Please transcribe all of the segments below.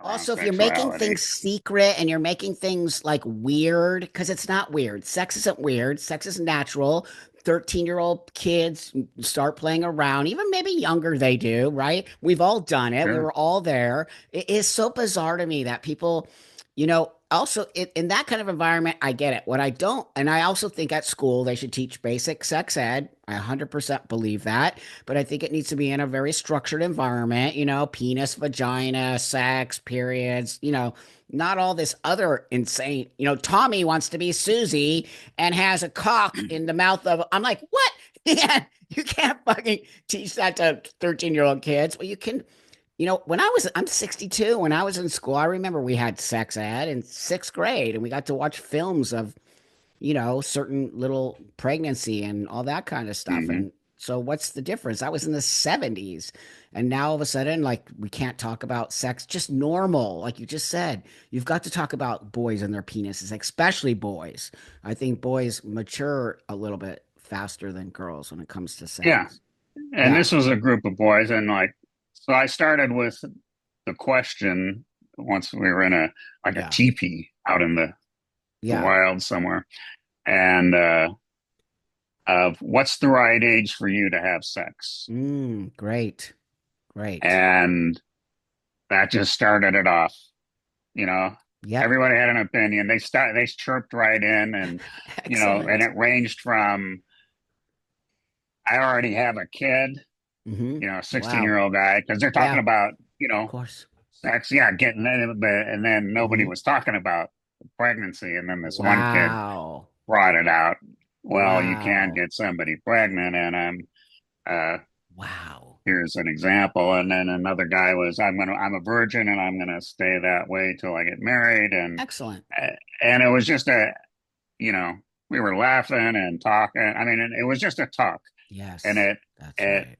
around Also, if you're making sexuality. things secret and you're making things like weird, because it's not weird. Sex isn't weird. Sex is natural. 13-year-old kids start playing around, even maybe younger they do, right? We've all done it. We Sure. were all there. It is so bizarre to me that people, also in that kind of environment, I get it. What I don't, and I also think at school they should teach basic sex ed. I 100% believe that, but I think it needs to be in a very structured environment, penis, vagina, sex, periods, not all this other insane, Tommy wants to be Susie and has a cock in the mouth of, I'm like, what? Yeah, you can't fucking teach that to 13-year-old kids. Well, you can, I'm 62. When I was in school, I remember we had sex ed in sixth grade and we got to watch films of, certain little pregnancy and all that kind of stuff. Hmm. And so what's the difference? That was in the 70s. And now all of a sudden, like, we can't talk about sex, just normal. Like you just said, you've got to talk about boys and their penises, especially boys. I think boys mature a little bit faster than girls when it comes to Yeah. sex. And Yeah. this was a group of boys, and like, so I started with the question once we were in a Yeah. teepee out in the Yeah. wild somewhere, and of what's the right age for you to have sex? Great. Great. And that just started it off. You know, Yep. everybody had an opinion. They chirped right in, and and Excellent. it ranged from I already have a kid, Hmm. 16-year Wow. old guy, because they're Yeah, talking about, of course. sex, yeah, getting it, but and then nobody Hmm. was talking about pregnancy, and then this one kid Wow. brought it out. Well, you can't Wow. get somebody pregnant, and uh, Wow. here's an example. And then another guy was, I'm a virgin, and I'm gonna stay that way till I get married, Excellent. and it was just you know, we were laughing and talking. I mean, it was just a talk, and Yes, that's it right.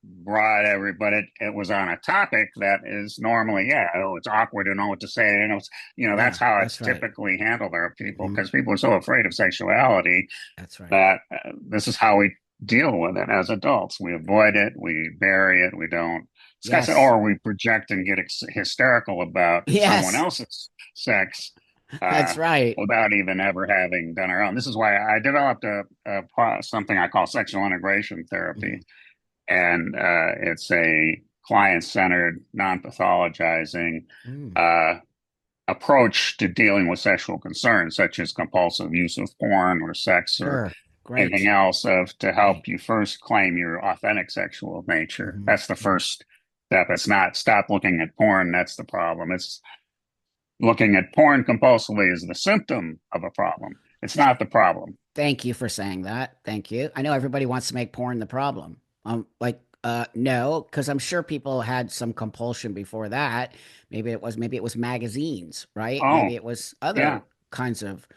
brought everybody. It was on a topic that is normally, yeah, oh, it's awkward to know what to say. And that's Yeah, how it's that's right. typically handled. There are people Hmm. because people are so afraid of sexuality That's right. that this is how we deal with it as adults. We avoid it, we bury it, we don't discuss it, Yes. or we project and get hysterical about someone Yes, else's sex that's uh, right. without even ever having done our own. This is why I developed something I call sexual integration Hmm. therapy, and it's a client-centered, non-pathologizing Mm, uh, approach to dealing with sexual concerns, such as compulsive use of porn or sex or sure. anything Great. else, of to Great. help you first claim your authentic sexual nature. Hmm. That's the first step. It's not stop looking at porn. That's the problem. It's looking at porn compulsively is the symptom of a problem. It's not the problem. Thank you for saying that. Thank you. I know everybody wants to make porn the problem. No, because I'm sure people had some compulsion before that. Maybe it was magazines, right? Oh, Maybe it was yeah. other kinds of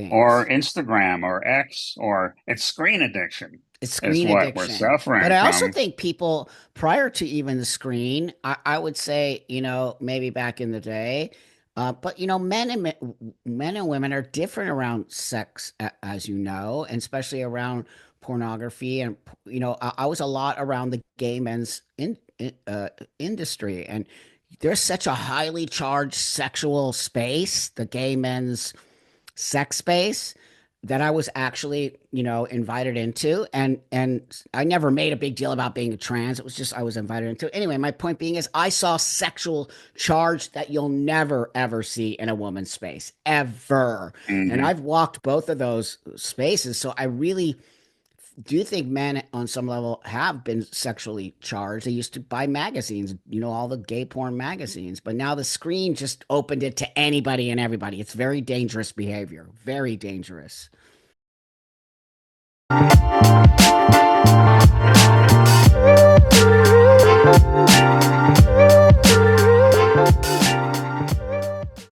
Or things. Instagram or X, or it's screen addiction It's is screen what we're addiction. But suffering I also from. think people prior to even the screen, I would say, maybe back in the day, but men and women are different around sex, as you know, and especially around pornography. And I was a lot around the gay men's industry, and there's such a highly charged sexual space, the gay men's sex space that I was actually, invited into, and I never made a big deal about being a trans. It was just I was invited into. Anyway, my point being is I saw sexual charge that you'll never ever see in a woman's space ever. And Hmm. I've walked both of those spaces, so I really do you think men on some level have been sexually charged? They used to buy magazines, all the gay porn magazines, but now the screen just opened it to anybody and everybody. It's very dangerous behavior, very dangerous.